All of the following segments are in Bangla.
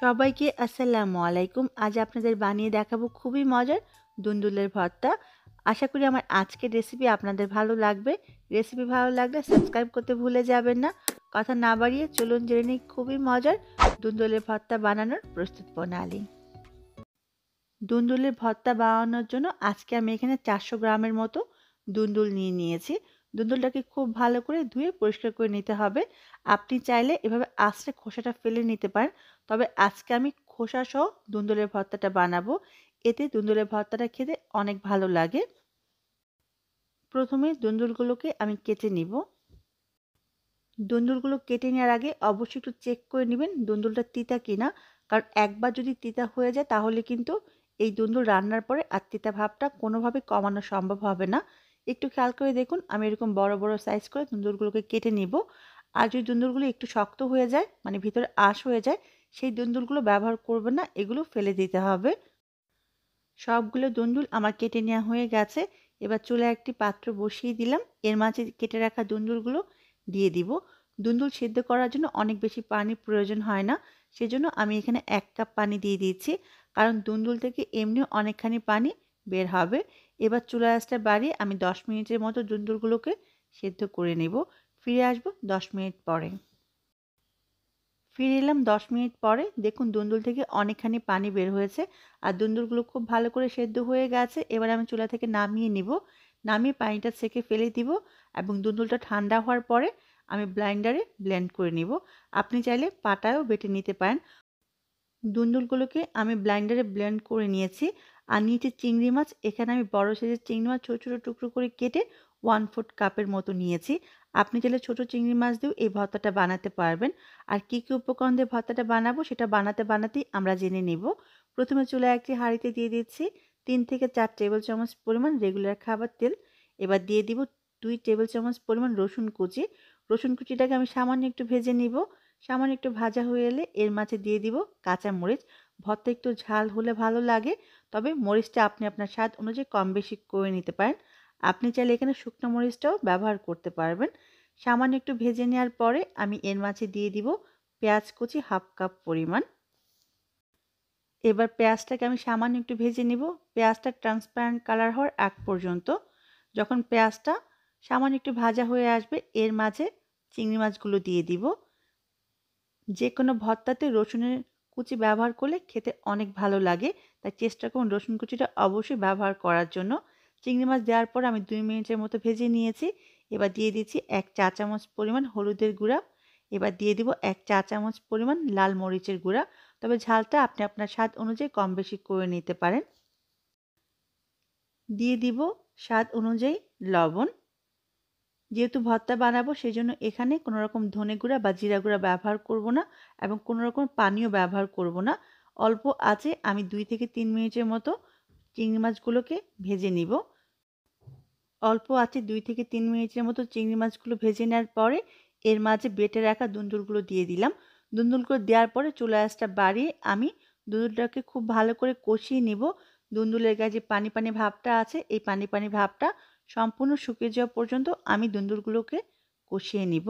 সবাইকে আসসালামু আলাইকুম। আজ আপনাদের বানিয়ে দেখাবো খুবই মজার দুন্দুলের ভর্তা। আশা করি আমার আজকের রেসিপি আপনাদের ভালো লাগবে। রেসিপি ভালো লাগলে সাবস্ক্রাইব করতে ভুলে যাবেন না। কথা না বাড়িয়ে চলুন জেনে নিই খুবই মজার দুন্দুলের ভর্তা বানানোর প্রস্তুত প্রণালী। দুন্দুলের ভর্তা বানানোর জন্য আজকে আমি এখানে 400 গ্রামের মতো দুন্দুল নিয়েছি। দুন্দুলটাকে খুব ভালো করে ধুয়ে পরিষ্কার করে নিতে হবে। আপনি চাইলে এভাবে আঁচড়ে খোসাটা ফেলে নিতে পারেন। তবে আজকে আমি খোসা সহ দুন্দুলের ভর্তাটা বানাবো। এতে দুন্দুলের ভর্তাটা খেতে অনেক ভালো লাগে। প্রথমে দুন্দুলগুলোকে আমি কেটে নিব। দুন্দুলগুলো কেটে নেওয়ার আগে অবশ্যই একটু চেক করে নেবেন দুন্দুলটা তিতা কিনা, কারণ একবার যদি তিতা হয়ে যায় তাহলে কিন্তু এই দুন্দুল রান্নার পরে আর তিতা ভাবটা কোনোভাবে কমানো সম্ভব হবে না। একটু খেয়াল করে দেখুন, আমি এরকম বড় বড় সাইজ করে দুন্দুলগুলোকে কেটে নিব। আর যদি দুন্দুলগুলো একটু শক্ত হয়ে যায়, মানে ভিতরে আঁশ হয়ে যায়, সেই দুন্দুলগুলো ব্যবহার করবেন না, এগুলো ফেলে দিতে হবে। সবগুলো দুন্দুল আমার কেটে নেওয়া হয়ে গেছে। এবার চুলায় একটি পাত্র বসিয়ে দিলাম। এর মাঝে কেটে রাখা দুন্দুলগুলো দিয়ে দিব। দুন্দুল সিদ্ধ করার জন্য অনেক বেশি পানির প্রয়োজন হয় না, সেজন্য আমি এখানে 1 কাপ পানি দিয়ে দিচ্ছি, কারণ দুন্দুল থেকে এমনিও অনেকখানি পানি বের হবে। এবার চুলার আঁচটা বাড়িয়ে আমি 10 মিনিটের মতো দুন্দুলগুলোকে সেদ্ধ করে নেব। ফিরে আসবো 10 মিনিট পরে। ফিরে এলাম 10 মিনিট পরে। দেখুন দুন্দুল থেকে অনেকখানি পানি বের হয়েছে আর দুন্দুলগুলো খুব ভালো করে সেদ্ধ হয়ে গেছে। এবার আমি চুলা থেকে নামিয়ে নিব। নামিয়ে পানিটা ছেঁকে ফেলে দিব এবং দুন্দুলটা ঠান্ডা হওয়ার পরে আমি ব্লেন্ডারে ব্লেন্ড করে নিব। আপনি চাইলে পাটায়ও বেটে নিতে পারেন। দুন্দুলগুলোকে আমি ব্লেন্ডারে ব্লেন্ড করে নিয়েছি। আর নিয়েছি চিংড়ি মাছ। এখানে আমি বড় সাইজের চিংড়ি মাছ ছোট ছোট টুকরো করে কেটে 1/4 কাপের মতো নিয়েছি। আপনি চাইলে ছোট চিংড়ি মাছ দিয়েও এই ভর্তাটা বানাতে পারবেন। আর কী কী উপকরণ দিয়ে ভর্তাটা বানাবো সেটা বানাতেই আমরা জেনে নিব। প্রথমে চুলায় একটি হাঁড়িতে দিয়ে দিচ্ছি 3 থেকে 4 টেবিল চামচ পরিমাণ রেগুলার খাবার তেল। এবার দিয়ে দিব 2 টেবিল চামচ পরিমাণ রসুন কুচি। রসুন কুচিটাকে আমি সামান্য একটু ভেজে নিব। সামান্য একটু ভাজা হয়ে এলে এর মাঝে দিয়ে দিব কাঁচা মরিচ। ভর্তা একটু ঝাল হলে ভালো লাগে, তবে মরিচটা আপনি আপনার স্বাদ অনুযায়ী কম বেশি করে নিতে পারেন। আপনি চাইলে এখানে শুকনো মরিচটাও ব্যবহার করতে পারবেন। সামান্য একটু ভেজে নেওয়ার পরে আমি এর মাঝে দিয়ে দিব পেঁয়াজ কুচি 1/2 কাপ পরিমাণ। এবার পেঁয়াজটাকে আমি সামান্য একটু ভেজে নিব, পেঁয়াজটা ট্রান্সপারেন্ট কালার হওয়ার আগ পর্যন্ত। যখন পেঁয়াজটা সামান্য একটু ভাজা হয়ে আসবে এর মাঝে চিংড়ি মাছগুলো দিয়ে দিব। যে কোনো ভর্তাতে রসুনের কুচি ব্যবহার করলে খেতে অনেক ভালো লাগে, তাই চেষ্টা করুন রসুন কুচিটা অবশ্যই ব্যবহার করার জন্য। চিংড়ি মাছ দেওয়ার পর আমি 2 মিনিটের মতো ভেজে নিয়েছি। এবার দিয়ে দিচ্ছি 1 চা চামচ পরিমাণ হলুদের গুঁড়া। এবার দিয়ে দিব 1 চা চামচ পরিমাণ লাল মরিচের গুঁড়া, তবে ঝালটা আপনি আপনার স্বাদ অনুযায়ী কম বেশি করে নিতে পারেন। দিয়ে দিব স্বাদ অনুযায়ী লবণ। যেহেতু ভর্তা বানাবো সেজন্য এখানে কোনো রকম ধনে গুঁড়া বা জিরা গুঁড়া ব্যবহার করব না এবং কোনো রকম পানিও ব্যবহার করব না। অল্প আঁচে আমি 2 থেকে 3 মিনিটের মতো চিংড়ি মাছগুলোকে ভেজে নিব। অল্প আঁচে 2 থেকে 3 মিনিটের মতো চিংড়ি মাছগুলো ভেজে নেওয়ার পরে এর মাঝে বেটে রাখা দুন্দুলগুলো দিয়ে দিলাম। দুন্দুলগুলো দেওয়ার পরে চুলার আঁচটা বাড়িয়ে আমি দুন্দুলটাকে খুব ভালো করে কষিয়ে নিব। দুন্দুলের গায়ে যে পানি পানি ভাবটা আছে এই পানি পানি ভাবটা সম্পূর্ণ শুকিয়ে যাওয়া পর্যন্ত আমি দুন্দুলগুলোকে কষিয়ে নিব।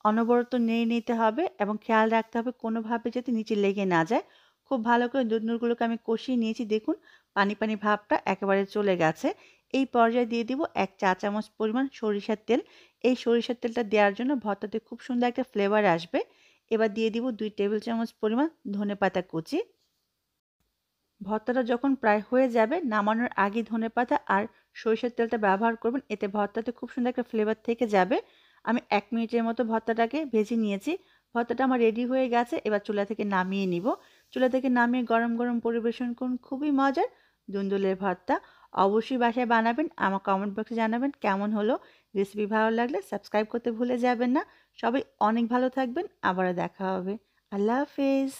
অনবরত নেড়ে নিতে হবে এবং খেয়াল রাখতে হবে কোনোভাবে যাতে নিচে লেগে না যায়। খুব ভালো করে দুন্দুলগুলোকে আমি কষিয়ে নিয়েছি। দেখুন পানি পানি ভাবটা একেবারে চলে গেছে। এই পর্যায়ে দিয়ে দিব 1 চা চামচ পরিমাণ সরিষার তেল। এই সরিষার তেলটা দেওয়ার জন্য ভর্তাতে খুব সুন্দর একটা ফ্লেভার আসবে। এবার দিয়ে দিব 2 টেবিল চামচ পরিমাণ ধনেপাতা কুচি। ভর্তাটা যখন প্রায় হয়ে যাবে নামানোর আগে ধনেপাতা আর সরিষার তেলটা ব্যবহার করবেন, এতে ভর্তাতে খুব সুন্দর একটা ফ্লেভার থেকে যাবে। আমি 1 মিনিটের মতো ভর্তাটাকে ভেজে নিয়েছি। ভর্তাটা আমার রেডি হয়ে গেছে। এবার চুলা থেকে নামিয়ে নিব। চুলা থেকে নামিয়ে গরম গরম পরিবেশন করুন। খুবই মজার দুন্দুলের ভর্তা। অবশ্যই বাসায় বানাবেন। আমার কমেন্ট বক্সে জানাবেন কেমন হলো। রেসিপি ভালো লাগলে সাবস্ক্রাইব করতে ভুলে যাবেন না। সবাই অনেক ভালো থাকবেন। আবারও দেখা হবে। আল্লাহ হাফেজ।